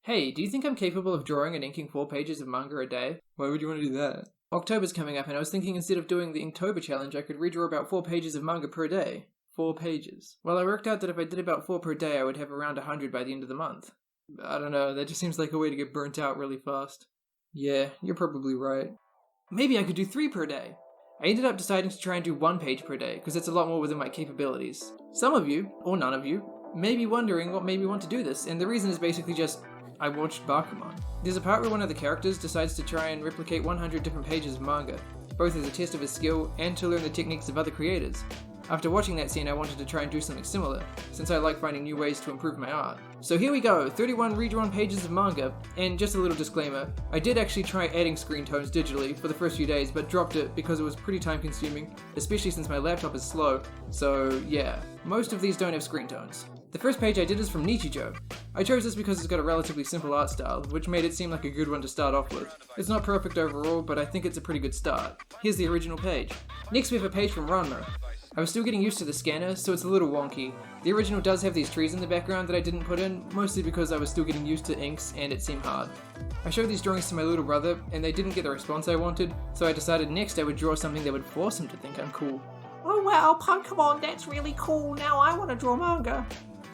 Hey, do you think I'm capable of drawing and inking 4 pages of manga a day? Why would you want to do that? October's coming up and I was thinking instead of doing the Inktober challenge, I could redraw about 4 pages of manga per day. 4 pages. Well, I worked out that if I did about 4 per day, I would have around 100 by the end of the month. I don't know, that just seems like a way to get burnt out really fast. Yeah, you're probably right. Maybe I could do 3 per day. I ended up deciding to try and do 1 page per day, because it's a lot more within my capabilities. Some of you, or none of you, may be wondering what made me want to do this, and the reason is basically just, I watched Bakuman. There's a part where one of the characters decides to try and replicate 100 different pages of manga, both as a test of his skill and to learn the techniques of other creators. After watching that scene, I wanted to try and do something similar, since I like finding new ways to improve my art. So here we go, 31 redrawn pages of manga, and just a little disclaimer, I did actually try adding screen tones digitally for the first few days, but dropped it because it was pretty time consuming, especially since my laptop is slow, so yeah, most of these don't have screen tones. The first page I did is from JoJo. I chose this because it's got a relatively simple art style, which made it seem like a good one to start off with. It's not perfect overall, but I think it's a pretty good start. Here's the original page. Next we have a page from Ranma. I was still getting used to the scanner, so it's a little wonky. The original does have these trees in the background that I didn't put in, mostly because I was still getting used to inks and it seemed hard. I showed these drawings to my little brother, and they didn't get the response I wanted, so I decided next I would draw something that would force him to think I'm cool. Oh wow, Pokemon, that's really cool. Now I want to draw manga.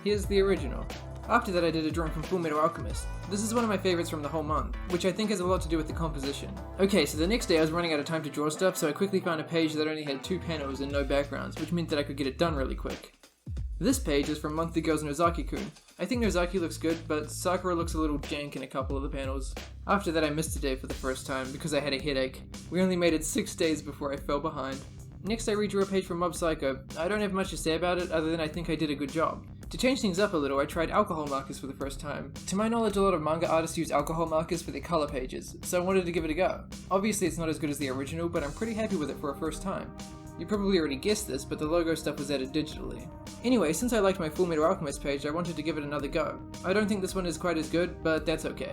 Here's the original. After that I did a drawing from Fullmetal Alchemist. This is one of my favorites from the whole month, which I think has a lot to do with the composition. Okay, so the next day I was running out of time to draw stuff, so I quickly found a page that only had 2 panels and no backgrounds, which meant that I could get it done really quick. This page is from Monthly Girl's Nozaki-kun. I think Nozaki looks good, but Sakura looks a little jank in a couple of the panels. After that I missed a day for the first time because I had a headache. We only made it 6 days before I fell behind. Next I redrew a page from Mob Psycho. I don't have much to say about it other than I think I did a good job. To change things up a little, I tried alcohol markers for the first time. To my knowledge, a lot of manga artists use alcohol markers for their color pages, so I wanted to give it a go. Obviously it's not as good as the original, but I'm pretty happy with it for a first time. You probably already guessed this, but the logo stuff was added digitally. Anyway, since I liked my Fullmetal Alchemist page, I wanted to give it another go. I don't think this one is quite as good, but that's okay.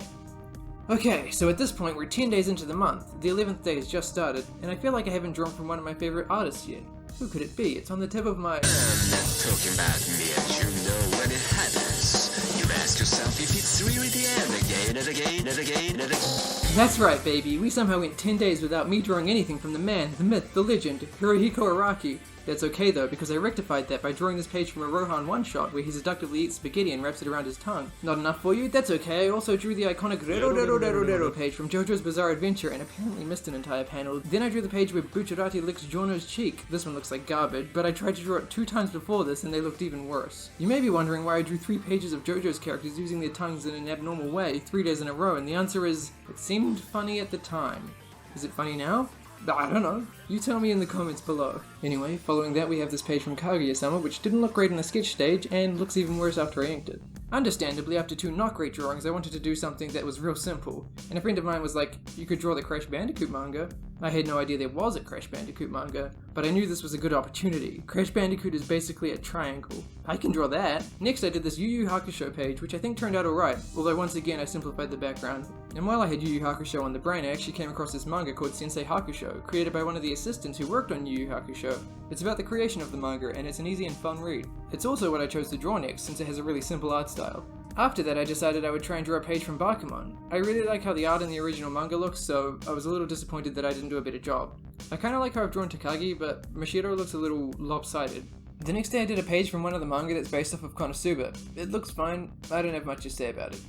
Okay, so at this point we're 10 days into the month, the 11th day has just started, and I feel like I haven't drawn from one of my favorite artists yet. Who could it be? It's on the tip of my... I'm not talking about me, as you know when it happens. You ask yourself if it's really the end again and again and again and again. That's right, baby, we somehow went 10 days without me drawing anything from the man, the myth, the legend, Hirohiko Araki. That's okay though, because I rectified that by drawing this page from a Rohan one-shot where he seductively eats spaghetti and wraps it around his tongue. Not enough for you? That's okay, I also drew the iconic Rero page from JoJo's Bizarre Adventure and apparently missed an entire panel. Then I drew the page where Bucciarati licks Giorno's cheek. This one looks like garbage, but I tried to draw it 2 times before this and they looked even worse. You may be wondering why I drew 3 pages of JoJo's characters using their tongues in an abnormal way 3 days in a row, and the answer is, it seemed funny at the time. Is it funny now? I don't know. You tell me in the comments below. Anyway, following that we have this page from Kaguya-sama, which didn't look great in the sketch stage, and looks even worse after I inked it. Understandably, after 2 not great drawings, I wanted to do something that was real simple, and a friend of mine was like, you could draw the Crash Bandicoot manga. I had no idea there was a Crash Bandicoot manga, but I knew this was a good opportunity. Crash Bandicoot is basically a triangle. I can draw that. Next I did this Yu Yu Hakusho page, which I think turned out alright, although once again I simplified the background. And while I had Yu Yu Hakusho on the brain, I actually came across this manga called Sensei Hakusho, created by one of the assistants who worked on Yu Yu Hakusho. It's about the creation of the manga, and it's an easy and fun read. It's also what I chose to draw next, since it has a really simple art style. After that I decided I would try and draw a page from Bakuman. I really like how the art in the original manga looks, so I was a little disappointed that I didn't do a better job. I kinda like how I've drawn Takagi, but Mashiro looks a little lopsided. The next day I did a page from one of the manga that's based off of Konosuba. It looks fine, I don't have much to say about it.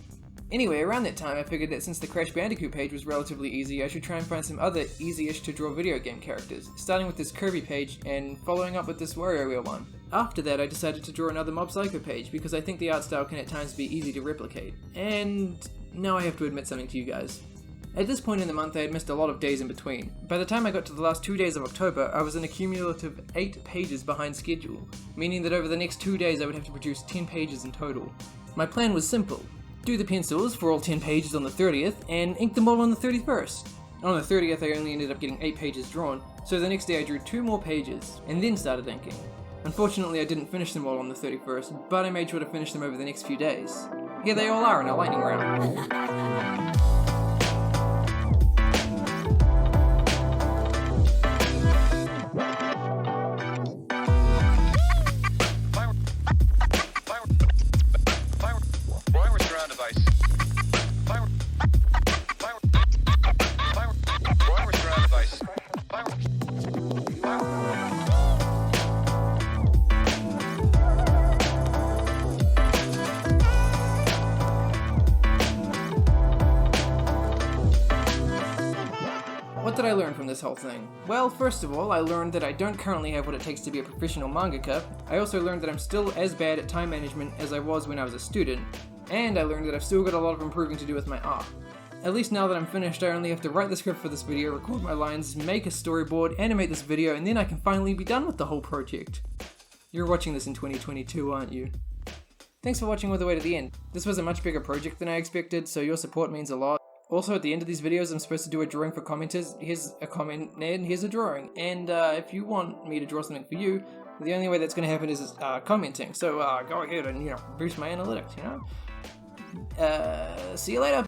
Anyway, around that time I figured that since the Crash Bandicoot page was relatively easy, I should try and find some other easy-ish to draw video game characters, starting with this Kirby page and following up with this WarioWare one. After that I decided to draw another Mob Psycho page because I think the art style can at times be easy to replicate. And now I have to admit something to you guys. At this point in the month I had missed a lot of days in between. By the time I got to the last 2 days of October, I was in a cumulative 8 pages behind schedule, meaning that over the next 2 days I would have to produce 10 pages in total. My plan was simple. Do the pencils for all 10 pages on the 30th, and ink them all on the 31st. On the 30th I only ended up getting 8 pages drawn, so the next day I drew 2 more pages, and then started inking. Unfortunately I didn't finish them all on the 31st, but I made sure to finish them over the next few days. Here they all are in a lightning round. did I learn from this whole thing? Well, first of all, I learned that I don't currently have what it takes to be a professional mangaka. I also learned that I'm still as bad at time management as I was when I was a student. And I learned that I've still got a lot of improving to do with my art. At least now that I'm finished, I only have to write the script for this video, record my lines, make a storyboard, animate this video, and then I can finally be done with the whole project. You're watching this in 2022, aren't you? Thanks for watching all the way to the end. This was a much bigger project than I expected, so your support means a lot. Also, at the end of these videos, I'm supposed to do a drawing for commenters. Here's a comment, and here's a drawing. And if you want me to draw something for you, the only way that's going to happen is commenting. So go ahead and, boost my analytics, See you later.